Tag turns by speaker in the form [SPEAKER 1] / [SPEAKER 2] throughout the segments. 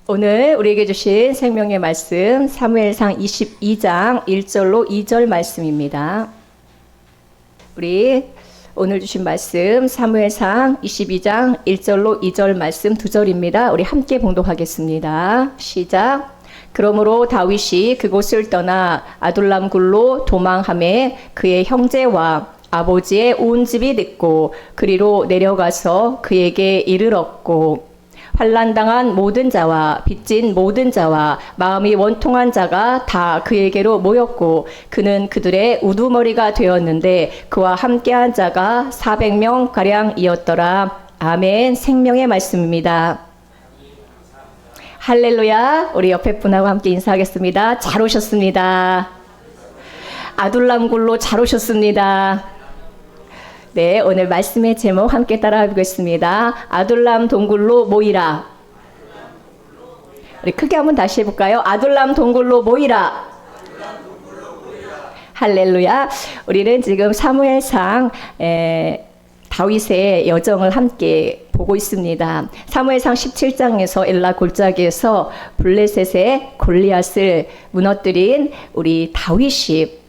[SPEAKER 1] 오늘 우리에게 주신 생명의 말씀 사무엘상 22장 1절로 2절 말씀입니다. 우리 오늘 주신 말씀 사무엘상 22장 1절로 2절 말씀 2절입니다. 우리 함께 봉독하겠습니다. 시작. 그러므로 다윗이 그곳을 떠나 아둘람 굴로 도망하매 그의 형제와 아버지의 온 집이 듣고 그리로 내려가서 그에게 이르렀고 환난당한 모든 자와 빚진 모든 자와 마음이 원통한 자가 다 그에게로 모였고 그는 그들의 우두머리가 되었는데 그와 함께한 자가 400명 가량이었더라. 아멘. 생명의 말씀입니다. 할렐루야. 우리 옆에 분하고 함께 인사하겠습니다. 잘 오셨습니다. 아둘람 굴로 잘 오셨습니다. 네, 오늘 말씀의 제목 함께 따라해 보겠습니다. 아둘람 동굴로 모이라. 우리 크게 한번 다시 해볼까요? 아둘람 동굴로 모이라. 할렐루야. 우리는 지금 사무엘상 다윗의 여정을 함께 보고 있습니다. 사무엘상 17장에서 엘라 골짜기에서 블레셋의 골리앗을 무너뜨린 우리 다윗이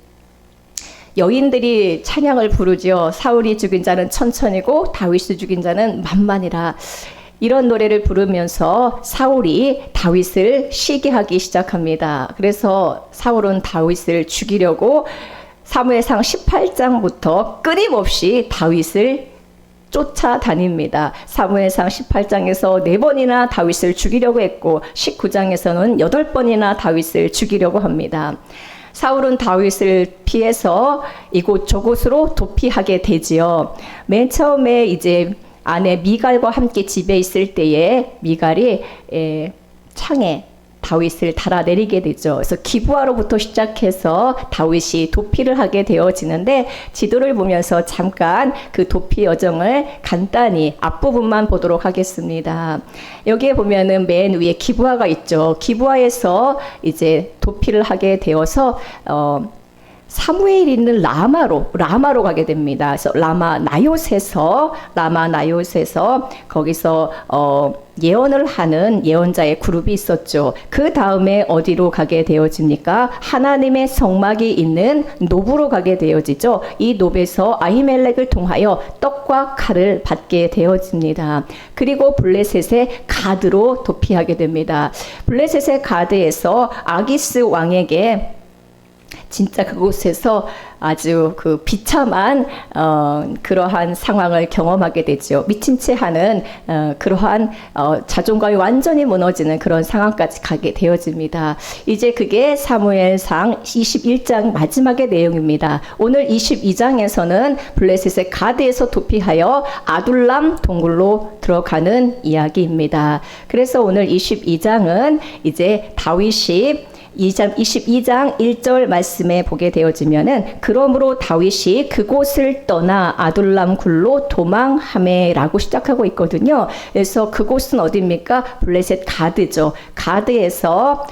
[SPEAKER 1] 여인들이 찬양을 부르죠. 사울이 죽인 자는 천천히고 다윗이 죽인 자는 만만이라. 이런 노래를 부르면서 사울이 다윗을 시기하기 시작합니다. 그래서 사울은 다윗을 죽이려고 사무엘상 18장부터 끊임없이 다윗을 쫓아다닙니다. 사무엘상 18장에서 4번이나 다윗을 죽이려고 했고 19장에서는 8번이나 다윗을 죽이려고 합니다. 사울은 다윗을 피해서 이곳 저곳으로 도피하게 되지요. 맨 처음에 이제 아내 미갈과 함께 집에 있을 때에 미갈이 창에 다윗을 달아내리게 되죠. 그래서 기브아로부터 시작해서 다윗이 도피를 하게 되어지는데 지도를 보면서 잠깐 그 도피 여정을 간단히 앞부분만 보도록 하겠습니다. 여기에 보면은 맨 위에 기브아가 있죠. 기브아에서 이제 도피를 하게 되어서 사무엘이 있는 라마로 가게 됩니다. 그래서 라마 나요셋에서 거기서 예언을 하는 예언자의 그룹이 있었죠. 그 다음에 어디로 가게 되어집니까? 하나님의 성막이 있는 노브로 가게 되어지죠. 이 노브에서 아히멜렉을 통하여 떡과 칼을 받게 되어집니다. 그리고 블레셋의 가드로 도피하게 됩니다. 블레셋의 가드에서 아기스 왕에게 진짜 그곳에서 아주 그 비참한 그러한 상황을 경험하게 되죠. 미친 채 하는 그러한 자존감이 완전히 무너지는 그런 상황까지 가게 되어집니다. 이제 그게 사무엘상 21장 마지막의 내용입니다. 오늘 22장에서는 블레셋의 가드에서 도피하여 아둘람 동굴로 들어가는 이야기입니다. 그래서 오늘 22장은 이제 다윗이 22장 1절 말씀에 보게 되어지면은 그러므로 다윗이 그곳을 떠나 아둘람 굴로 도망하매라고 시작하고 있거든요. 그래서 그곳은 어디입니까? 블레셋 가드죠. 가드에서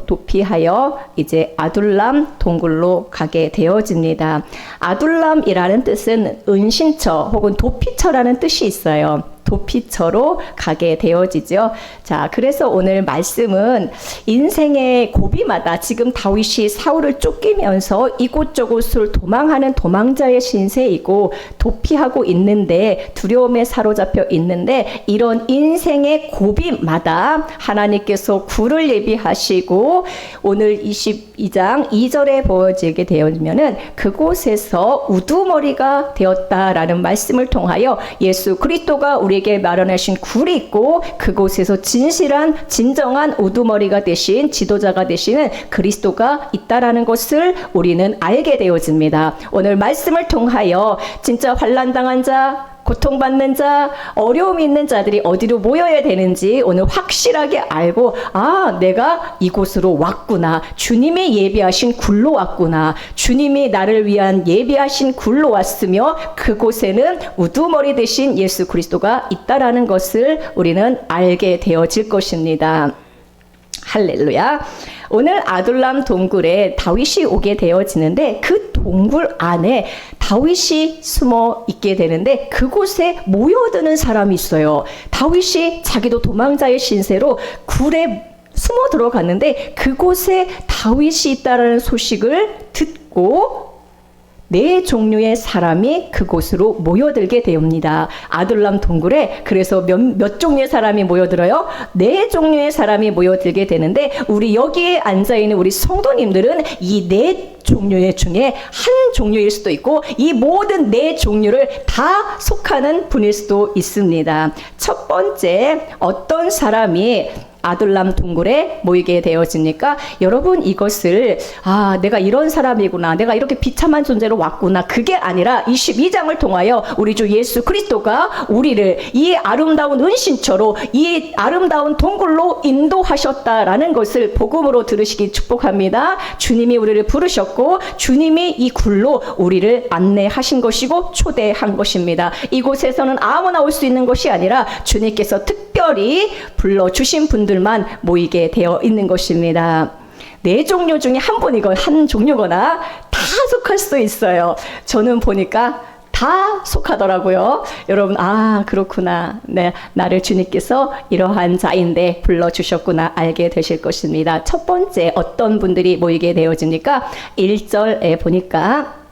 [SPEAKER 1] 도피하여 이제 아둘람 동굴로 가게 되어집니다. 아둘람이라는 뜻은 은신처 혹은 도피처라는 뜻이 있어요. 도피처로 가게 되어지죠. 자, 그래서 오늘 말씀은 인생의 고비마다 지금 다윗이 사울을 쫓기면서 이곳저곳을 도망하는 도망자의 신세이고 도피하고 있는데 두려움에 사로잡혀 있는데 이런 인생의 고비마다 하나님께서 굴을 예비하시고 오늘 22장 2절에 보여지게 되어지면은 그곳에서 우두머리가 되었다라는 말씀을 통하여 예수 그리스도가 우리에게 마련하신 굴이 있고 그곳에서 진정한 우두머리가 되신 지도자가 되시는 그리스도가 있다라는 것을 우리는 알게 되어집니다. 오늘 말씀을 통하여 진짜 환난당한 자, 고통받는 자, 어려움이 있는 자들이 어디로 모여야 되는지 오늘 확실하게 알고 내가 이곳으로 왔구나. 주님이 예비하신 굴로 왔구나. 주님이 나를 위한 예비하신 굴로 왔으며 그곳에는 우두머리 되신 예수 그리스도가 있다라는 것을 우리는 알게 되어질 것입니다. 할렐루야. 오늘 아둘람 동굴에 다윗이 오게 되어지는데 그 동굴 안에 다윗이 숨어 있게 되는데 그곳에 모여드는 사람이 있어요. 다윗이 자기도 도망자의 신세로 굴에 숨어 들어갔는데 그곳에 다윗이 있다라는 소식을 듣고 네 종류의 사람이 그곳으로 모여들게 되옵니다. 아둘람 동굴에 그래서 몇 종류의 사람이 모여들어요? 네 종류의 사람이 모여들게 되는데 우리 여기에 앉아있는 우리 성도님들은 이 네 종류의 중에 한 종류일 수도 있고 이 모든 네 종류를 다 속하는 분일 수도 있습니다. 첫 번째, 어떤 사람이 아둘람 동굴에 모이게 되어집니까? 여러분, 이것을 내가 이런 사람이구나, 내가 이렇게 비참한 존재로 왔구나, 그게 아니라 22장을 통하여 우리 주 예수 그리스도가 우리를 이 아름다운 은신처로 이 아름다운 동굴로 인도하셨다라는 것을 복음으로 들으시기 축복합니다. 주님이 우리를 부르셨고 주님이 이 굴로 우리를 안내하신 것이고 초대한 것입니다. 이곳에서는 아무나 올 수 있는 것이 아니라 주님께서 특별히 불러주신 분들만 모이게 되어 있는 것입니다. 네 종류 중에 한 종류거나 다 속할 수 있어요. 저는 보니까 다 속하더라고요. 여러분, 그렇구나. 네, 나를 주님께서 이러한 자인데 불러주셨구나 알게 되실 것입니다. 첫 번째, 어떤 분들이 모이게 되어집니까? 1절에 보니까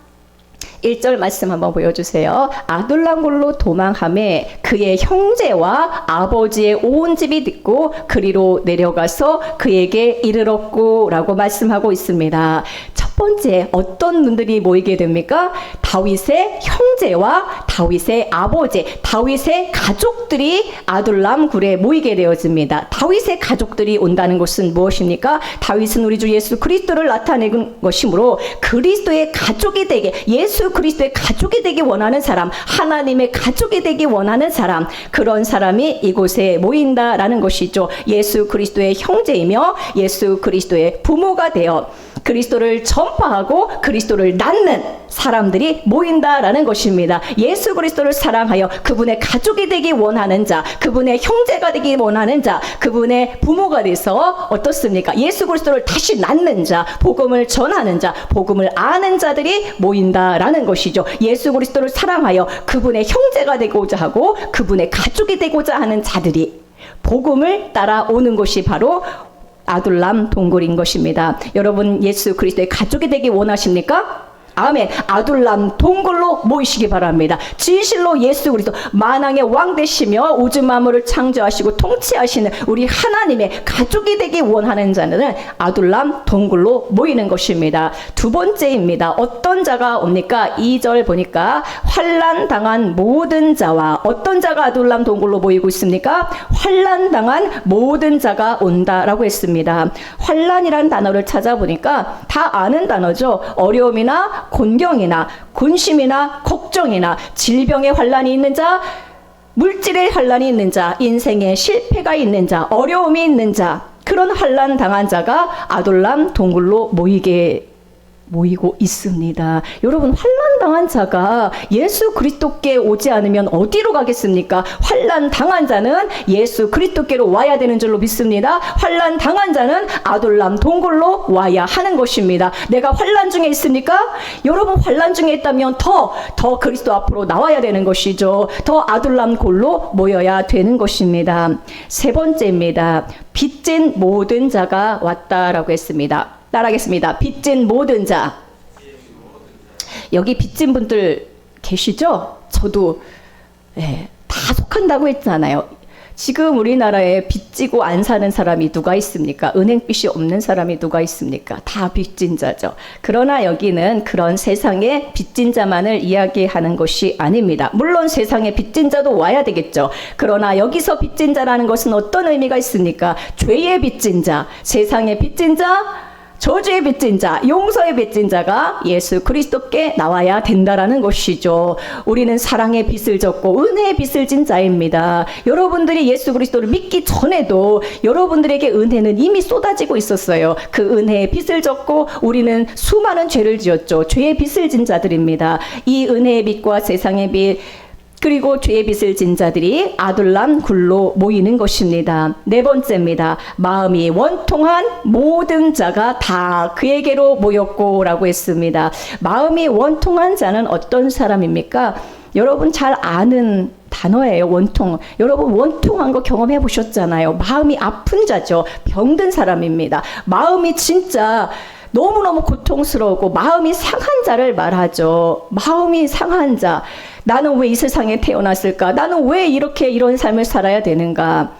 [SPEAKER 1] 1절 말씀 한번 보여주세요. 아둘람굴로 도망하매 그의 형제와 아버지의 온 집이 듣고 그리로 내려가서 그에게 이르렀고 라고 말씀하고 있습니다. 첫 번째, 어떤 분들이 모이게 됩니까? 다윗의 형제와 다윗의 아버지, 다윗의 가족들이 아둘람 굴에 모이게 되어집니다. 다윗의 가족들이 온다는 것은 무엇입니까? 다윗은 우리 주 예수 그리스도를 나타내는 것이므로 그리스도의 가족이 되게, 예수 그리스도의 가족이 되기 원하는 사람, 하나님의 가족이 되기 원하는 사람, 그런 사람이 이곳에 모인다라는 것이죠. 예수 그리스도의 형제이며 예수 그리스도의 부모가 되어 그리스도를 전파하고 그리스도를 낳는 사람들이 모인다라는 것입니다. 예수 그리스도를 사랑하여 그분의 가족이 되기 원하는 자, 그분의 형제가 되기 원하는 자, 그분의 부모가 돼서 어떻습니까? 예수 그리스도를 다시 낳는 자, 복음을 전하는 자, 복음을 아는 자들이 모인다라는 것이죠. 예수 그리스도를 사랑하여 그분의 형제가 되고자 하고 그분의 가족이 되고자 하는 자들이 복음을 따라오는 것이 바로 아둘람 동굴인 것입니다. 여러분, 예수 그리스도의 가족이 되기 원하십니까? 아멘. 아둘람 동굴로 모이시기 바랍니다. 진실로 예수 그리스도 만왕의 왕 되시며 우주 만물을 창조하시고 통치하시는 우리 하나님의 가족이 되기 원하는 자는 아둘람 동굴로 모이는 것입니다. 두 번째입니다. 어떤 자가 옵니까? 2절 보니까 환난 당한 모든 자와, 어떤 자가 아둘람 동굴로 모이고 있습니까? 환난 당한 모든 자가 온다라고 했습니다. 환난이란 단어를 찾아보니까 다 아는 단어죠. 어려움이나 곤경이나 근심이나 걱정이나 질병의 환난이 있는 자, 물질의 환난이 있는 자, 인생의 실패가 있는 자, 어려움이 있는 자, 그런 환난 당한 자가 아둘람 동굴로 모이고 있습니다. 여러분, 환난 당한 자가 예수 그리스도께 오지 않으면 어디로 가겠습니까? 환난 당한 자는 예수 그리스도께로 와야 되는 줄로 믿습니다. 환난 당한 자는 아둘람 동굴로 와야 하는 것입니다. 내가 환난 중에 있습니까? 여러분, 환난 중에 있다면 더 그리스도 앞으로 나와야 되는 것이죠. 더 아둘람 골로 모여야 되는 것입니다. 세 번째입니다. 빚진 모든 자가 왔다라고 했습니다. 따라하겠습니다. 빚진 모든 자. 여기 빚진 분들 계시죠? 저도 다 속한다고 했잖아요. 지금 우리나라에 빚지고 안 사는 사람이 누가 있습니까? 은행빚이 없는 사람이 누가 있습니까? 다 빚진 자죠. 그러나 여기는 그런 세상의 빚진 자만을 이야기하는 것이 아닙니다. 물론 세상에 빚진 자도 와야 되겠죠. 그러나 여기서 빚진 자라는 것은 어떤 의미가 있습니까? 죄의 빚진 자, 세상의 빚진 자, 저주의 빚진 자, 용서의 빚진 자가 예수 그리스도께 나와야 된다라는 것이죠. 우리는 사랑의 빚을 졌고 은혜의 빚을 진 자입니다. 여러분들이 예수 그리스도를 믿기 전에도 여러분들에게 은혜는 이미 쏟아지고 있었어요. 그 은혜의 빚을 졌고 우리는 수많은 죄를 지었죠. 죄의 빚을 진 자들입니다. 이 은혜의 빚과 세상의 빚, 그리고 죄의 빚을 진 자들이 아둘람 굴로 모이는 것입니다. 네 번째입니다. 마음이 원통한 모든 자가 다 그에게로 모였고 라고 했습니다. 마음이 원통한 자는 어떤 사람입니까? 여러분 잘 아는 단어예요. 원통. 여러분 원통한 거 경험해 보셨잖아요. 마음이 아픈 자죠. 병든 사람입니다. 마음이 진짜 너무너무 고통스러우고 마음이 상한 자를 말하죠. 마음이 상한 자. 나는 왜 이 세상에 태어났을까? 나는 왜 이런 삶을 살아야 되는가?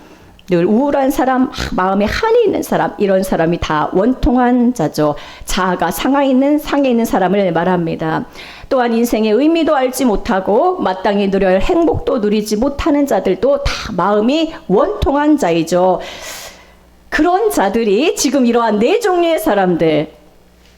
[SPEAKER 1] 늘 우울한 사람, 마음에 한이 있는 사람, 이런 사람이 다 원통한 자죠. 자아가 상해 있는 사람을 말합니다. 또한 인생의 의미도 알지 못하고 마땅히 누려야 할 행복도 누리지 못하는 자들도 다 마음이 원통한 자이죠. 그런 자들이 지금 이러한 네 종류의 사람들,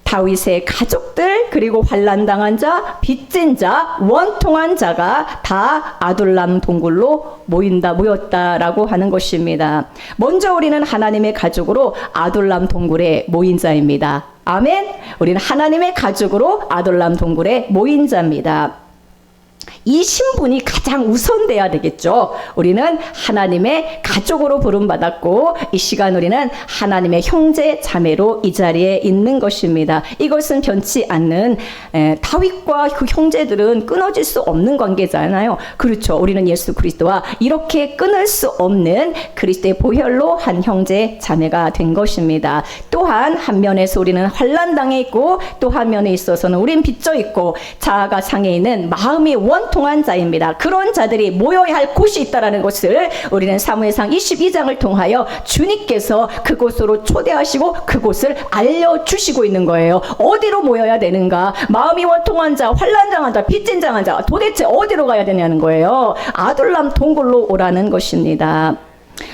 [SPEAKER 1] 다윗의 가족들, 그리고 환난당한 자, 빚진 자, 원통한 자가 다 아둘람 동굴로 모였다라고 하는 것입니다. 먼저 우리는 하나님의 가족으로 아둘람 동굴에 모인 자입니다. 아멘. 우리는 하나님의 가족으로 아둘람 동굴에 모인 자입니다. 이 신분이 가장 우선돼야 되겠죠. 우리는 하나님의 가족으로 부름받았고 이 시간 우리는 하나님의 형제 자매로 이 자리에 있는 것입니다. 이것은 변치 않는 다윗과 그 형제들은 끊어질 수 없는 관계잖아요. 그렇죠. 우리는 예수 그리스도와 이렇게 끊을 수 없는 그리스도의 보혈로 한 형제 자매가 된 것입니다. 또한 한 면에서 우리는 환난당해 있고 또 한 면에 있어서는 우린 빚져 있고 자아가 상해 있는 마음이 원통한 자입니다. 그런 자들이 모여야 할 곳이 있다는 것을 우리는 사무엘상 22장을 통하여 주님께서 그곳으로 초대하시고 그곳을 알려주시고 있는 거예요. 어디로 모여야 되는가? 마음이 원통한 자, 환난당한 자, 빚진 자 도대체 어디로 가야 되냐는 거예요. 아둘람 동굴로 오라는 것입니다.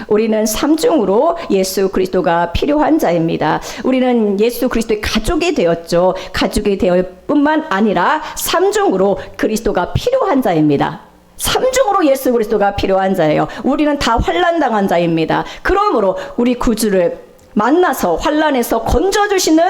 [SPEAKER 1] 우리는 삼중으로 예수 그리스도가 필요한 자입니다. 우리는 예수 그리스도의 가족이 되었죠. 가족이 되어 뿐만 아니라 삼중으로 그리스도가 필요한 자입니다. 삼중으로 예수 그리스도가 필요한 자예요. 우리는 다 환난당한 자입니다. 그러므로 우리 구주를 만나서 환난에서 건져주시는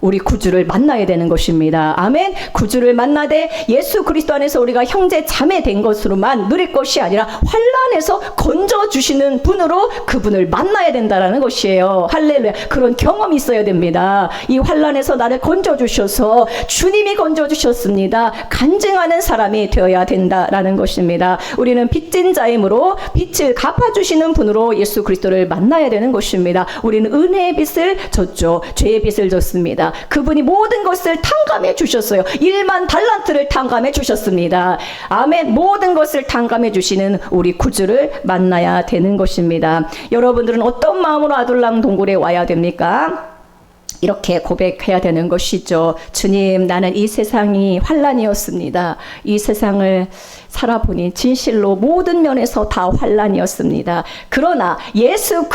[SPEAKER 1] 우리 구주를 만나야 되는 것입니다. 아멘. 구주를 만나되 예수 그리스도 안에서 우리가 형제 자매 된 것으로만 누릴 것이 아니라 환난에서 건져주시는 분으로 그분을 만나야 된다는 것이에요. 할렐루야. 그런 경험이 있어야 됩니다. 이 환난에서 나를 건져주셔서 주님이 건져주셨습니다. 간증하는 사람이 되어야 된다라는 것입니다. 우리는 빚진 자이므로 빚을 갚아주시는 분으로 예수 그리스도를 만나야 되는 것입니다. 우리는 은혜의 빚을 졌죠. 죄의 빚을 졌습니다. 그분이 모든 것을 탕감해 주셨어요. 1만 달란트를 탕감해 주셨습니다. 아멘. 모든 것을 탕감해 주시는 우리 구주를 만나야 되는 것입니다. 여러분들은 어떤 마음으로 아둘람 동굴에 와야 됩니까? 이렇게 고백해야 되는 것이죠. 주님, 나는 이 세상이 환난이었습니다. 이 세상을 살아보니 진실로 모든 면에서 다 환난이었습니다. 그러나 예수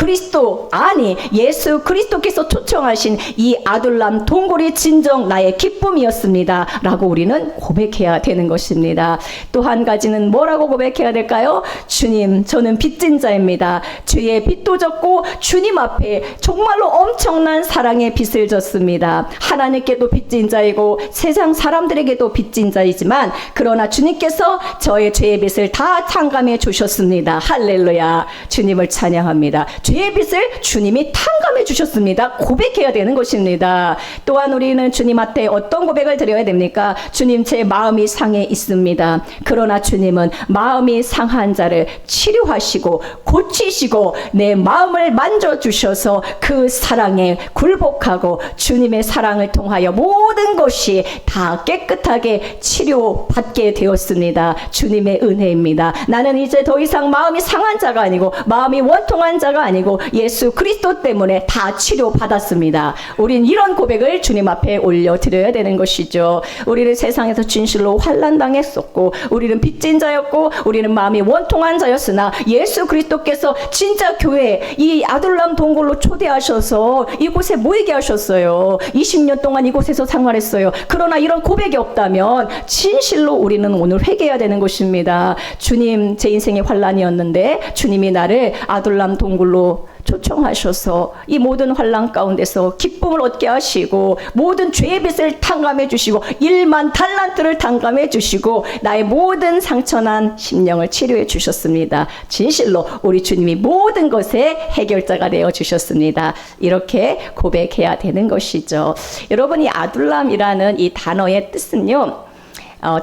[SPEAKER 1] 그리스도께서 초청하신 이 아둘람 동굴이 진정 나의 기쁨이었습니다. 라고 우리는 고백해야 되는 것입니다. 또 한 가지는 뭐라고 고백해야 될까요? 주님, 저는 빚진 자입니다. 주의 빚도 졌고 주님 앞에 정말로 엄청난 사랑의 빚을 졌습니다. 하나님께도 빚진 자이고 세상 사람들에게도 빚진 자이지만 그러나 주님께서 저의 죄의 빚을 다 탕감해 주셨습니다. 할렐루야. 주님을 찬양합니다. 죄의 빚을 주님이 탕감해 주셨습니다. 고백해야 되는 것입니다. 또한 우리는 주님 앞에 어떤 고백을 드려야 됩니까? 주님, 제 마음이 상해 있습니다. 그러나 주님은 마음이 상한 자를 치료하시고 고치시고 내 마음을 만져주셔서 그 사랑에 굴복하고 주님의 사랑을 통하여 모든 것이 다 깨끗하게 치료받게 되었습니다. 주님의 은혜입니다. 나는 이제 더 이상 마음이 상한 자가 아니고 마음이 원통한 자가 아니고 예수 그리스도 때문에 다 치료받았습니다. 우린 이런 고백을 주님 앞에 올려드려야 되는 것이죠. 우리는 세상에서 진실로 환난당했었고 우리는 빚진 자였고 우리는 마음이 원통한 자였으나 예수 그리스도께서 진짜 교회 이 아둘람 동굴로 초대하셔서 이곳에 모이게 하셨어요. 20년 동안 이곳에서 생활했어요. 그러나 이런 고백이 없다면 진실로 우리는 오늘 회개해야 되는 것입니다. 것입니다. 주님, 제 인생의 환란이었는데 주님이 나를 아둘람 동굴로 초청하셔서 이 모든 환란 가운데서 기쁨을 얻게 하시고 모든 죄의 빚을 탕감해 주시고 1만 달란트를 탕감해 주시고 나의 모든 상처난 심령을 치료해 주셨습니다. 진실로 우리 주님이 모든 것의 해결자가 되어 주셨습니다. 이렇게 고백해야 되는 것이죠. 여러분, 이 아둘람이라는 이 단어의 뜻은요,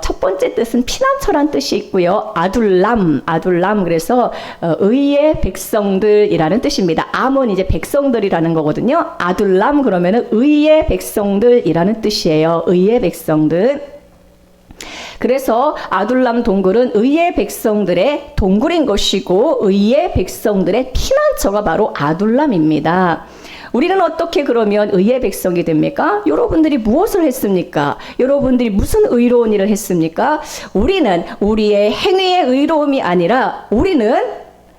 [SPEAKER 1] 첫 번째 뜻은 피난처란 뜻이 있고요. 아둘람 그래서 의의 백성들이라는 뜻입니다. 암은 이제 백성들이라는 거거든요. 아둘람 그러면은 의의 백성들이라는 뜻이에요. 의의 백성들. 그래서 아둘람 동굴은 의의 백성들의 동굴인 것이고 의의 백성들의 피난처가 바로 아둘람입니다. 우리는 어떻게 그러면 의의 백성이 됩니까? 여러분들이 무엇을 했습니까? 여러분들이 무슨 의로운 일을 했습니까? 우리는 우리의 행위의 의로움이 아니라 우리는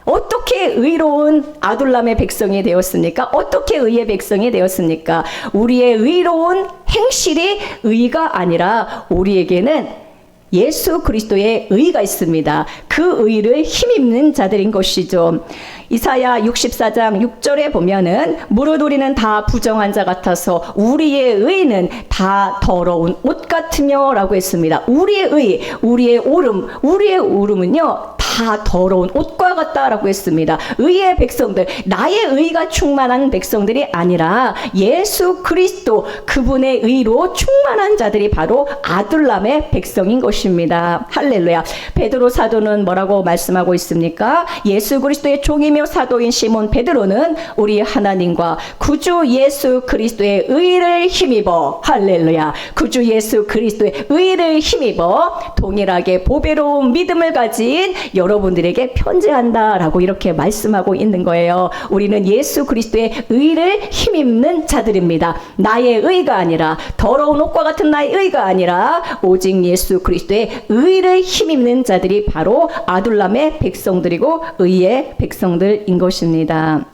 [SPEAKER 1] 어떻게 의로운 아둘람의 백성이 되었습니까? 어떻게 의의 백성이 되었습니까? 우리의 의로운 행실이 의가 아니라 우리에게는 예수 그리스도의 의가 있습니다. 그 의를 힘입는 자들인 것이죠. 이사야 64장 6절에 보면은 무릇 우리는 다 부정한 자 같아서 우리의 의는 다 더러운 옷 같으며 라고 했습니다. 우리의 의, 우리의 오름은요 다 더러운 옷과 같다라고 했습니다. 의의 백성들, 나의 의가 충만한 백성들이 아니라 예수 그리스도 그분의 의로 충만한 자들이 바로 아둘람의 백성인 것입니다. 할렐루야. 베드로 사도는 뭐라고 말씀하고 있습니까? 예수 그리스도의 종이며 사도인 시몬 베드로는 우리 하나님과 구주 예수 그리스도의 의를 힘입어, 할렐루야, 구주 예수 그리스도의 의를 힘입어 동일하게 보배로운 믿음을 가진 여러분들에게 편지한다라고 이렇게 말씀하고 있는 거예요. 우리는 예수 그리스도의 의를 힘입는 자들입니다. 나의 의가 아니라, 더러운 옷과 같은 나의 의가 아니라 오직 예수 그리스도의 의를 힘입는 자들이 바로 아둘람의 백성들이고 의의 백성들인 것입니다.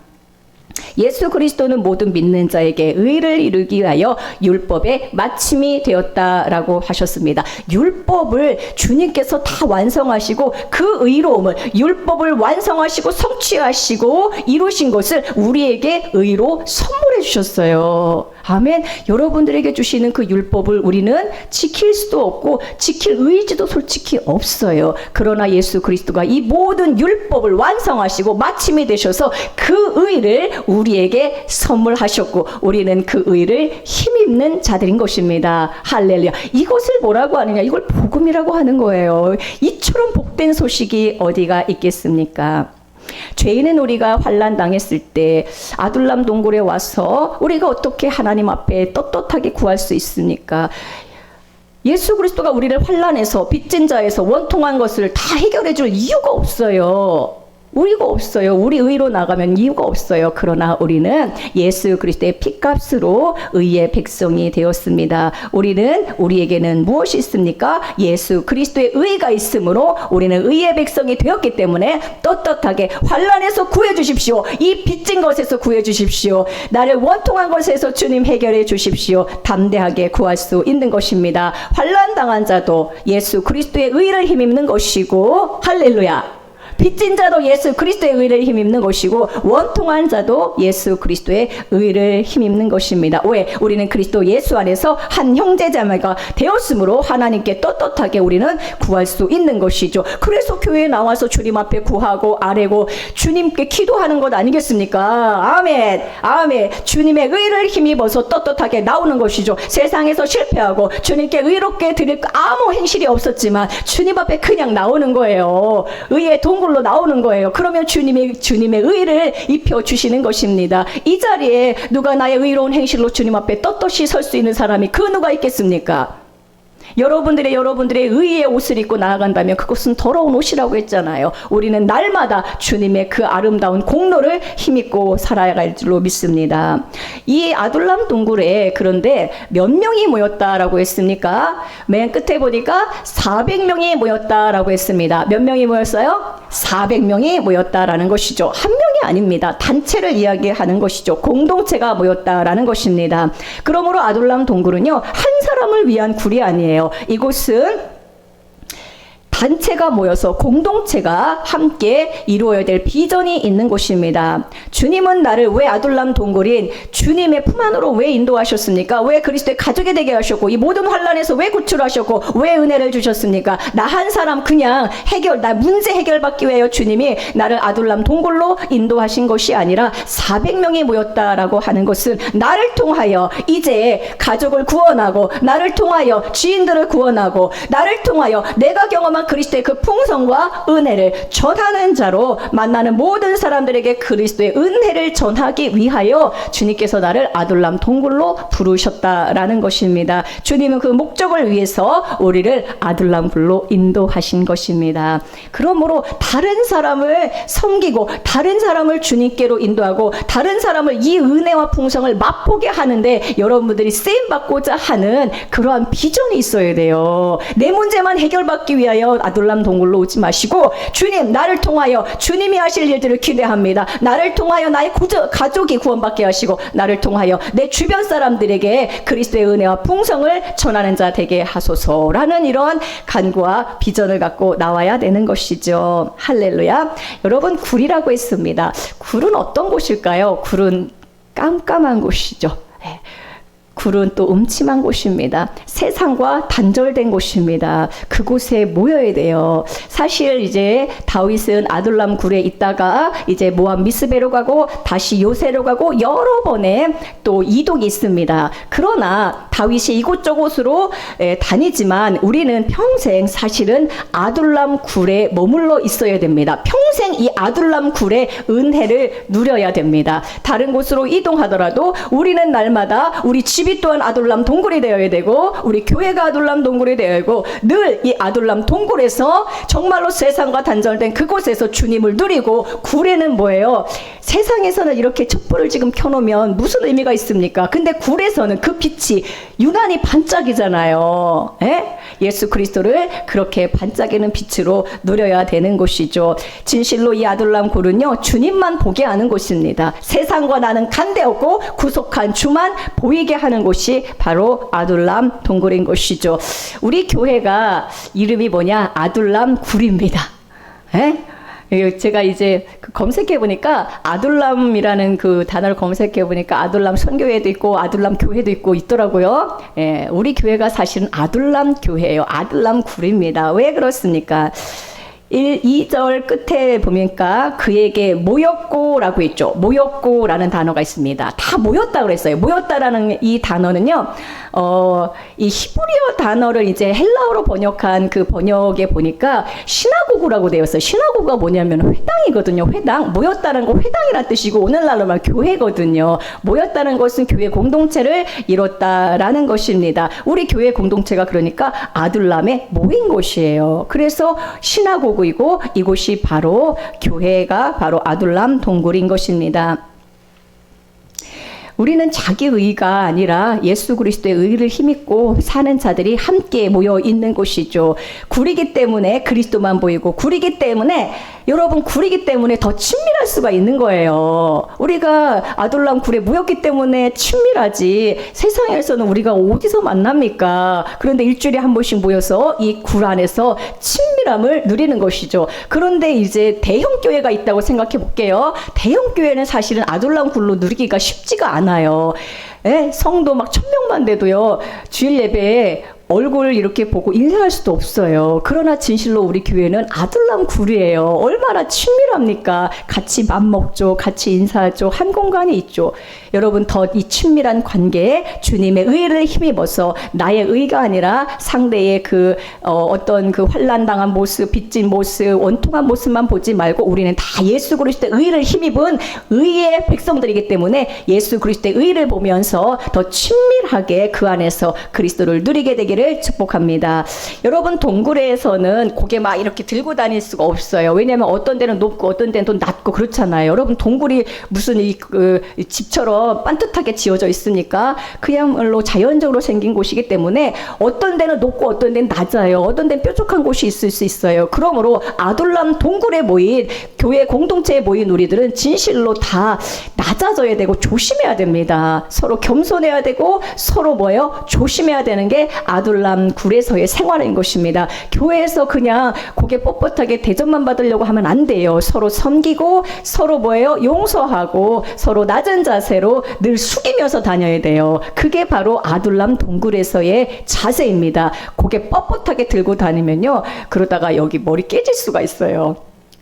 [SPEAKER 1] 예수 그리스도는 모든 믿는 자에게 의를 이루기 위하여 율법의 마침이 되었다라고 하셨습니다. 율법을 주님께서 다 완성하시고 그 의로움을, 율법을 완성하시고 성취하시고 이루신 것을 우리에게 의로 선물해 주셨어요. 아멘. 여러분들에게 주시는 그 율법을 우리는 지킬 수도 없고 지킬 의지도 솔직히 없어요. 그러나 예수 그리스도가 이 모든 율법을 완성하시고 마침이 되셔서 그 의를 우리에게 선물하셨고 우리는 그 의를 힘입는 자들인 것입니다. 할렐루야. 이것을 뭐라고 하느냐? 이걸 복음이라고 하는 거예요. 이처럼 복된 소식이 어디가 있겠습니까? 죄인은 우리가 환난 당했을 때 아둘람 동굴에 와서 우리가 어떻게 하나님 앞에 떳떳하게 구할 수 있습니까? 예수 그리스도가 우리를 환난에서, 빚진 자에서, 원통한 것을 다 해결해 줄 이유가 없어요. 우리가 없어요. 우리 의로 나가면 이유가 없어요. 그러나 우리는 예수 그리스도의 피값으로 의의 백성이 되었습니다. 우리에게는 무엇이 있습니까? 예수 그리스도의 의가 있으므로 우리는 의의 백성이 되었기 때문에 떳떳하게 환난에서 구해 주십시오. 이 빚진 것에서 구해 주십시오. 나를 원통한 것에서 주님 해결해 주십시오. 담대하게 구할 수 있는 것입니다. 환난 당한 자도 예수 그리스도의 의를 힘입는 것이고, 할렐루야. 빚진 자도 예수 그리스도의 의를 힘입는 것이고 원통한 자도 예수 그리스도의 의를 힘입는 것입니다. 왜? 우리는 그리스도 예수 안에서 한 형제자매가 되었으므로 하나님께 떳떳하게 우리는 구할 수 있는 것이죠. 그래서 교회에 나와서 주님 앞에 구하고 아뢰고 주님께 기도하는 것 아니겠습니까? 아멘. 아멘. 주님의 의를 힘입어서 떳떳하게 나오는 것이죠. 세상에서 실패하고 주님께 의롭게 드릴 아무 행실이 없었지만 주님 앞에 그냥 나오는 거예요. 의의 동굴로 나오는 거예요. 그러면 주님의 의를 입혀주시는 것입니다. 이 자리에 누가 나의 의로운 행실로 주님 앞에 떳떳이 설 수 있는 사람이 그 누가 있겠습니까? 여러분들의 의의 옷을 입고 나아간다면 그것은 더러운 옷이라고 했잖아요. 우리는 날마다 주님의 그 아름다운 공로를 힘입고 살아갈 줄로 믿습니다. 이 아둘람 동굴에 그런데 몇 명이 모였다라고 했습니까? 맨 끝에 보니까 400명이 모였다라고 했습니다. 몇 명이 모였어요? 400명이 모였다라는 것이죠. 한 명이 아닙니다. 단체를 이야기하는 것이죠. 공동체가 모였다라는 것입니다. 그러므로 아둘람 동굴은요, 한 사람을 위한 굴이 아니에요. 이곳은 단체가 모여서 공동체가 함께 이루어야 될 비전이 있는 곳입니다. 주님은 나를 왜 아둘람 동굴인 주님의 품 안으로 왜 인도하셨습니까? 왜 그리스도의 가족이 되게 하셨고 이 모든 환난에서 왜 구출하셨고 왜 은혜를 주셨습니까? 나 한 사람 그냥 나 문제 해결받기 위하여 주님이 나를 아둘람 동굴로 인도하신 것이 아니라 400명이 모였다라고 하는 것은 나를 통하여 이제 가족을 구원하고 나를 통하여 지인들을 구원하고 나를 통하여 내가 경험한 그리스도의 그 풍성과 은혜를 전하는 자로 만나는 모든 사람들에게 그리스도의 은혜를 전하기 위하여 주님께서 나를 아둘람 동굴로 부르셨다라는 것입니다. 주님은 그 목적을 위해서 우리를 아둘람 굴로 인도하신 것입니다. 그러므로 다른 사람을 섬기고 다른 사람을 주님께로 인도하고 다른 사람을 이 은혜와 풍성을 맛보게 하는데 여러분들이 쓰임받고자 하는 그러한 비전이 있어야 돼요. 내 문제만 해결받기 위하여 아둘람 동굴로 오지 마시고 주님 나를 통하여 주님이 하실 일들을 기대합니다. 나를 통하여 나의 가족이 구원받게 하시고 나를 통하여 내 주변 사람들에게 그리스도의 은혜와 풍성을 전하는 자 되게 하소서라는 이러한 간구와 비전을 갖고 나와야 되는 것이죠. 할렐루야. 여러분 굴이라고 했습니다. 굴은 어떤 곳일까요? 굴은 깜깜한 곳이죠. 굴은 또 음침한 곳입니다. 세상과 단절된 곳입니다. 그곳에 모여야 돼요. 사실 이제 다윗은 아둘람 굴에 있다가 이제 모압 미스베로 가고 다시 요새로 가고 여러 번의 또 이동이 있습니다. 그러나 다윗이 이곳저곳으로 다니지만 우리는 평생 사실은 아둘람 굴에 머물러 있어야 됩니다. 평생 이 아둘람 굴의 은혜를 누려야 됩니다. 다른 곳으로 이동하더라도 우리는 날마다 우리 집이 또한 아둘람 동굴이 되어야 되고 우리 교회가 아둘람 동굴이 되어야 되고 늘 이 아둘람 동굴에서 정말로 세상과 단절된 그곳에서 주님을 누리고 굴에는 뭐예요? 세상에서는 이렇게 촛불을 지금 켜놓으면 무슨 의미가 있습니까? 근데 굴에서는 그 빛이 유난히 반짝이잖아요. 예수 그리스도를 그렇게 반짝이는 빛으로 누려야 되는 곳이죠. 진실로 이 아둘람 굴은요 주님만 보게 하는 곳입니다. 세상과 나는 간대없고 구속한 주만 보이게 하는 곳이 바로 아둘람 동굴인 곳이죠. 우리 교회가 이름이 뭐냐? 아둘람 굴입니다. 제가 이제 검색해 보니까 아둘람이라는 그 단어를 검색해 보니까 아둘람 선교회도 있고 아둘람 교회도 있고 있더라고요. 우리 교회가 사실은 아둘람 교회예요. 아둘람 굴입니다. 왜 그렇습니까? 2절 끝에 보니까 그에게 모였고라고 했죠. 모였고라는 단어가 있습니다. 다 모였다 그랬어요. 모였다라는 이 단어는요. 이 히브리어 단어를 이제 헬라어로 번역한 그 번역에 보니까 시나고그라고 되어 있어요. 시나고그가 뭐냐면 회당이거든요. 회당. 모였다는 거 회당이라는 뜻이고 오늘날로 말하면 교회거든요. 모였다는 것은 교회 공동체를 이뤘다라는 것입니다. 우리 교회 공동체가 그러니까 아둘람에 모인 곳이에요. 그래서 시나고그이고 이곳이 바로 교회가 바로 아둘람 동굴인 것입니다. 우리는 자기 의가 아니라 예수 그리스도의 의를 힘입고 사는 자들이 함께 모여 있는 곳이죠. 굴이기 때문에 그리스도만 보이고 굴이기 때문에 여러분 굴이기 때문에 더 친밀할 수가 있는 거예요. 우리가 아둘람 굴에 모였기 때문에 친밀하지 세상에서는 우리가 어디서 만납니까? 그런데 일주일에 한 번씩 모여서 이 굴 안에서 친밀함을 누리는 것이죠. 그런데 이제 대형 교회가 있다고 생각해 볼게요. 대형 교회는 사실은 아둘람 굴로 누리기가 쉽지가 않아요. 성도 막 1000명만 돼도요. 주일 예배에 얼굴 이렇게 보고 인사할 수도 없어요. 그러나 진실로 우리 교회는 아둘람 굴이에요. 얼마나 친밀합니까? 같이 밥 먹죠. 같이 인사하죠. 한 공간이 있죠. 여러분 더 이 친밀한 관계에 주님의 의를 힘입어서 나의 의가 아니라 상대의 그 어떤 그 환난당한 모습, 빚진 모습, 원통한 모습만 보지 말고 우리는 다 예수 그리스도의 의를 힘입은 의의 백성들이기 때문에 예수 그리스도의 의를 보면서 더 친밀하게 그 안에서 그리스도를 누리게 되기를 축복합니다. 여러분 동굴에서는 고개 막 이렇게 들고 다닐 수가 없어요. 왜냐하면 어떤 데는 높고 어떤 데는 또 낮고 그렇잖아요. 여러분 동굴이 무슨 집처럼 반듯하게 지어져 있습니까? 그야말로 자연적으로 생긴 곳이기 때문에 어떤 데는 높고 어떤 데는 낮아요. 어떤 데는 뾰족한 곳이 있을 수 있어요. 그러므로 아둘람 동굴에 모인 교회 공동체에 모인 우리들은 진실로 다 낮아져야 되고 조심해야 됩니다. 서로 겸손해야 되고 서로 뭐예요? 조심해야 되는 게 아둘람 아둘람 굴에서의 생활인 것입니다. 교회에서 그냥 고개 뻣뻣하게 대접만 받으려고 하면 안 돼요. 서로 섬기고 서로 뭐예요? 용서하고 서로 낮은 자세로 늘 숙이면서 다녀야 돼요. 그게 바로 아둘람 동굴에서의 자세입니다. 고개 뻣뻣하게 들고 다니면요, 그러다가 여기 머리 깨질 수가 있어요.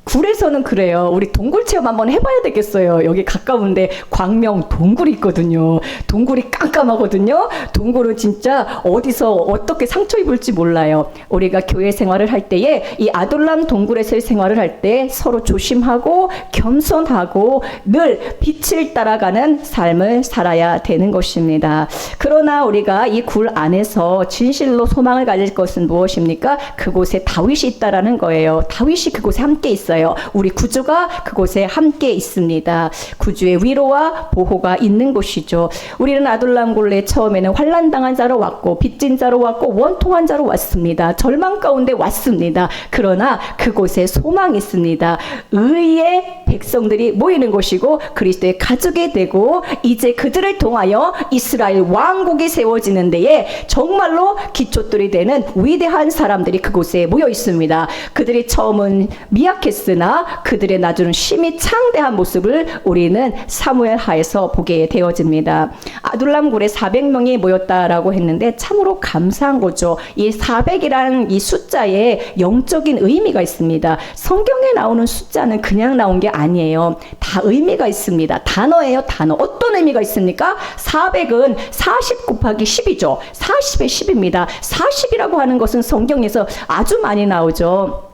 [SPEAKER 1] 굴에서는 그래요. 우리 동굴 체험 한번 해봐야 되겠어요. 여기 가까운데 광명 동굴이 있거든요. 동굴이 깜깜하거든요. 동굴은 진짜 어디서 어떻게 상처 입을지 몰라요. 우리가 교회 생활을 할 때에 이 아둘람 동굴에서의 생활을 할 때 서로 조심하고 겸손하고 늘 빛을 따라가는 삶을 살아야 되는 것입니다. 그러나 우리가 이 굴 안에서 진실로 소망을 가질 것은 무엇입니까? 그곳에 다윗이 있다라는 거예요. 다윗이 그곳에 함께 있어요. 우리 구주가 그곳에 함께 있습니다. 구주의 위로와 보호가 있는 곳이죠. 우리는 아둘람 굴에 처음에는 환난당한 자로 왔고 빚진 자로 왔고 원통한 자로 왔습니다. 절망 가운데 왔습니다. 그러나 그곳에 소망이 있습니다. 의의 백성들이 모이는 곳이고 그리스도의 가족이 되고 이제 그들을 통하여 이스라엘 왕국이 세워지는 데에 정말로 기초들이 되는 위대한 사람들이 그곳에 모여 있습니다. 그들이 처음은 미약했으나 그들의 나중은 심히 창대한 모습을 우리는 사무엘 하에서 보게 되어집니다. 아둘람 굴에 400명이 모였다라고 했는데 참으로 감사한 거죠. 이 400이라는 이 숫자에 영적인 의미가 있습니다. 성경에 나오는 숫자는 그냥 나온 게 아니에요. 다 의미가 있습니다. 단어예요, 단어. 어떤 의미가 있습니까? 400은 40 곱하기 10이죠. 40의 10입니다. 40이라고 하는 것은 성경에서 아주 많이 나오죠.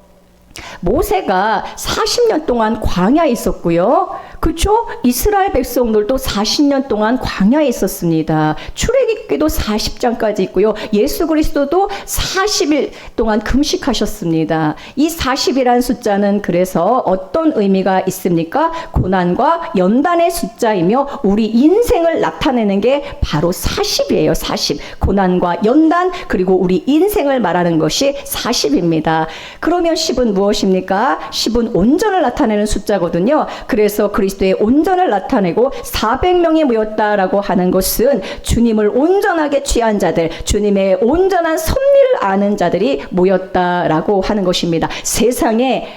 [SPEAKER 1] 모세가 40년 동안 광야에 있었고요. 그렇죠? 이스라엘 백성들도 40년 동안 광야에 있었습니다. 출애굽기도 40장까지 있고요. 예수 그리스도도 40일 동안 금식하셨습니다. 이 40이라는 숫자는 그래서 어떤 의미가 있습니까? 고난과 연단의 숫자이며 우리 인생을 나타내는 게 바로 40이에요. 40. 고난과 연단 그리고 우리 인생을 말하는 것이 40입니다. 그러면 10은 무엇입니까? 10은 온전을 나타내는 숫자거든요. 그래서 그리스도의 온전을 나타내고 400명이 모였다라고 하는 것은 주님을 온전하게 취한 자들, 주님의 온전한 섭리를 아는 자들이 모였다라고 하는 것입니다. 세상에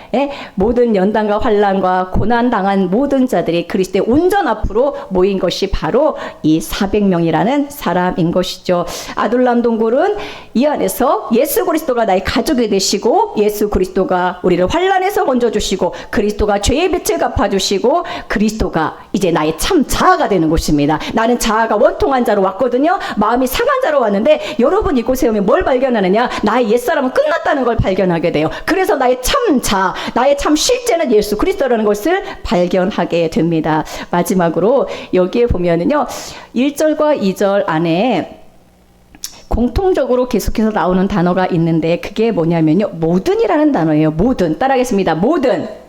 [SPEAKER 1] 모든 연단과 환난과 고난 당한 모든 자들이 그리스도의 온전 앞으로 모인 것이 바로 이 400명이라는 사람인 것이죠. 아둘람 동굴은 이 안에서 예수 그리스도가 나의 가족이 되시고 예수 그리스도가 우리를 환난에서 건져주시고 그리스도가 죄의 빚을 갚아주시고 그리스도가 이제 나의 참 자아가 되는 곳입니다. 나는 자아가 원통한 자로 왔거든요. 마음이 상한 자로 왔는데 여러분 이곳에 오면 뭘 발견하느냐? 나의 옛사람은 끝났다는 걸 발견하게 돼요. 그래서 나의 참 자아, 나의 참 실제는 예수 그리스도라는 것을 발견하게 됩니다. 마지막으로 여기에 보면은요 1절과 2절 안에 공통적으로 계속해서 나오는 단어가 있는데 그게 뭐냐면요 모든이라는 단어예요. 모든. 따라하겠습니다. 모든.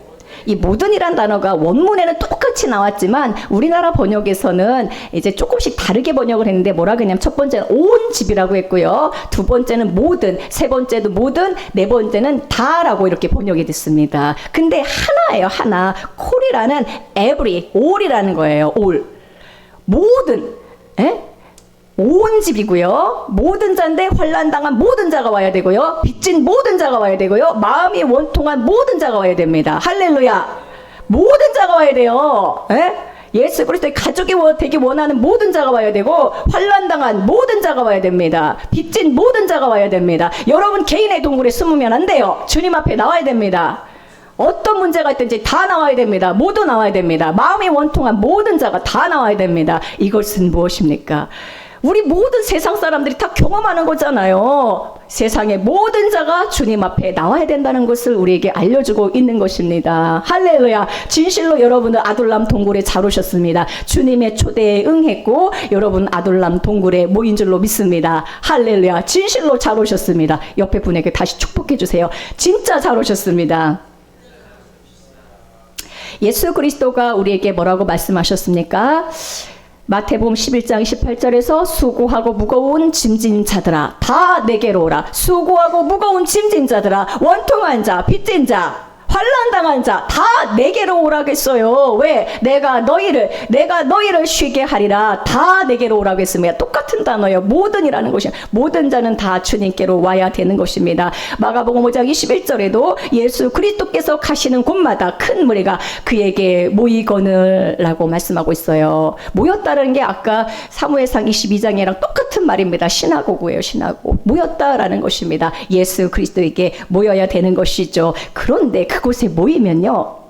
[SPEAKER 1] 이 모든이란 단어가 원문에는 똑같이 나왔지만 우리나라 번역에서는 이제 조금씩 다르게 번역을 했는데 뭐라 그러냐면 첫 번째는 온 집이라고 했고요. 두 번째는 모든, 세 번째도 모든, 네 번째는 다라고 이렇게 번역이 됐습니다. 근데 하나예요. 하나. 콜이라는 every, all이라는 거예요. all. 모든. 온 집이고요. 모든 자인데 환난당한 모든 자가 와야 되고요. 빚진 모든 자가 와야 되고요. 마음이 원통한 모든 자가 와야 됩니다. 할렐루야. 모든 자가 와야 돼요. 예수 그리스도의 가족이 되기 원하는 모든 자가 와야 되고 환난당한 모든 자가 와야 됩니다. 빚진 모든 자가 와야 됩니다. 여러분 개인의 동굴에 숨으면 안 돼요. 주님 앞에 나와야 됩니다. 어떤 문제가 있든지 다 나와야 됩니다. 모두 나와야 됩니다. 마음이 원통한 모든 자가 다 나와야 됩니다. 이것은 무엇입니까? 우리 모든 세상 사람들이 다 경험하는 거잖아요. 세상의 모든 자가 주님 앞에 나와야 된다는 것을 우리에게 알려주고 있는 것입니다. 할렐루야. 진실로 여러분은 아둘람 동굴에 잘 오셨습니다. 주님의 초대에 응했고 여러분 아둘람 동굴에 모인 줄로 믿습니다. 할렐루야. 진실로 잘 오셨습니다. 옆에 분에게 다시 축복해 주세요. 진짜 잘 오셨습니다. 예수 그리스도가 우리에게 뭐라고 말씀하셨습니까? 마태복음 11장 28절에서 수고하고 무거운 짐진 자들아 다 내게로 오라. 수고하고 무거운 짐진 자들아 원통한 자 빚진 자 환난당한 자 다 내게로 오라겠어요. 왜? 내가 너희를 쉬게 하리라. 다 내게로 오라고 했습니다. 똑같은 단어예요. 모든이라는 것이 모든 자는 다 주님께로 와야 되는 것입니다. 마가복음 5장 21절에도 예수 그리스도께서 가시는 곳마다 큰 무리가 그에게 모이거늘라고 말씀하고 있어요. 모였다는 게 아까 사무엘상 22장이랑 똑같은 말입니다. 시나고그예요. 시나고그. 모였다라는 것입니다. 예수 그리스도에게 모여야 되는 것이죠. 그런데 그곳에 모이면요,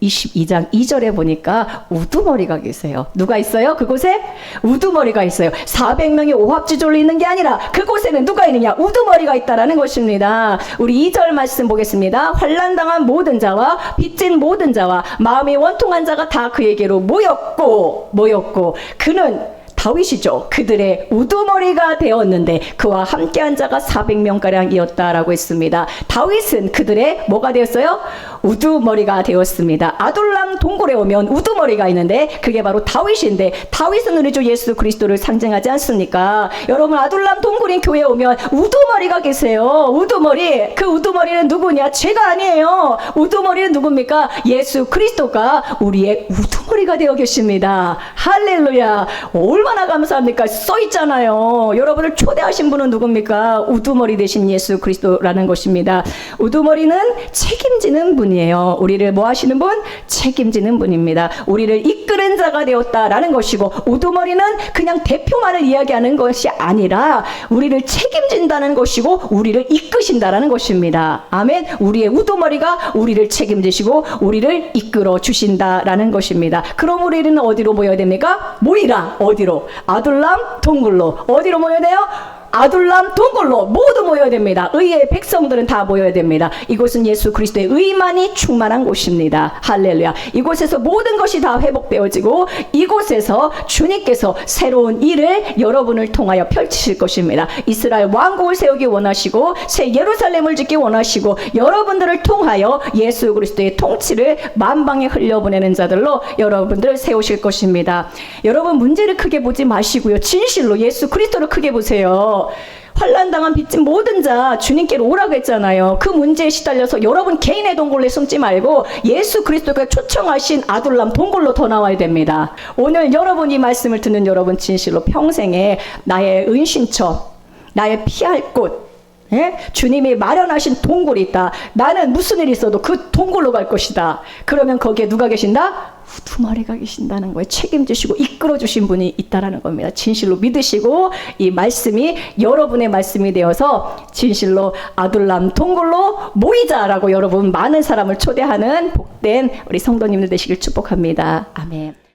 [SPEAKER 1] 22장 2절에 보니까 우두머리가 계세요. 누가 있어요? 그곳에 우두머리가 있어요. 400명이 오합지졸로 있는 게 아니라 그곳에는 누가 있느냐? 우두머리가 있다라는 것입니다. 우리 2절 말씀 보겠습니다. 환난당한 모든 자와 빚진 모든 자와 마음이 원통한 자가 다 그에게로 모였고 그는 다윗이죠. 그들의 우두머리가 되었는데 그와 함께한 자가 400명가량이었다라고 했습니다. 다윗은 그들의 뭐가 되었어요? 우두머리가 되었습니다. 아둘람 동굴에 오면 우두머리가 있는데 그게 바로 다윗인데, 다윗은 우리 주 예수 그리스도를 상징하지 않습니까? 여러분, 아둘람 동굴인 교회에 오면 우두머리가 계세요. 우두머리. 그 우두머리는 누구냐? 죄가 아니에요. 우두머리는 누굽니까? 예수 그리스도가 우리의 우두머리가 되어 계십니다. 할렐루야. 얼마나 감사합니까? 써 있잖아요. 여러분을 초대하신 분은 누굽니까? 우두머리 되신 예수 그리스도라는 것입니다. 우두머리는 책임지는 분이에요. 우리를 뭐 하시는 분? 책임지는 분입니다. 우리를 이끄는 자가 되었다라는 것이고, 우두머리는 그냥 대표만을 이야기하는 것이 아니라 우리를 책임진다는 것이고 우리를 이끄신다라는 것입니다. 아멘. 우리의 우두머리가 우리를 책임지시고 우리를 이끌어 주신다라는 것입니다. 그럼 우리는 어디로 모여야 됩니까? 모이라. 어디로? 아둘람 동굴로. 어디로 모여야 돼요? 아둘람 동굴로 모두 모여야 됩니다. 의의 백성들은 다 모여야 됩니다. 이곳은 예수 그리스도의 의만이 충만한 곳입니다. 할렐루야. 이곳에서 모든 것이 다 회복되어지고 이곳에서 주님께서 새로운 일을 여러분을 통하여 펼치실 것입니다. 이스라엘 왕국을 세우기 원하시고 새 예루살렘을 짓기 원하시고 여러분들을 통하여 예수 그리스도의 통치를 만방에 흘려보내는 자들로 여러분들을 세우실 것입니다. 여러분, 문제를 크게 보지 마시고요, 진실로 예수 그리스도를 크게 보세요. 환난당한 빚진 모든 자 주님께로 오라고 했잖아요. 그 문제에 시달려서 여러분 개인의 동굴에 숨지 말고 예수 그리스도가 초청하신 아둘람 동굴로 더 나와야 됩니다. 오늘 여러분, 이 말씀을 듣는 여러분, 진실로 평생에 나의 은신처, 나의 피할 곳, 주님이 마련하신 동굴이 있다. 나는 무슨 일이 있어도 그 동굴로 갈 것이다. 그러면 거기에 누가 계신다? 우두머리가 계신다는 거예요. 책임지시고 이끌어주신 분이 있다라는 겁니다. 진실로 믿으시고 이 말씀이 여러분의 말씀이 되어서 진실로 아둘람 동굴로 모이자라고 여러분 많은 사람을 초대하는 복된 우리 성도님들 되시길 축복합니다. 아멘.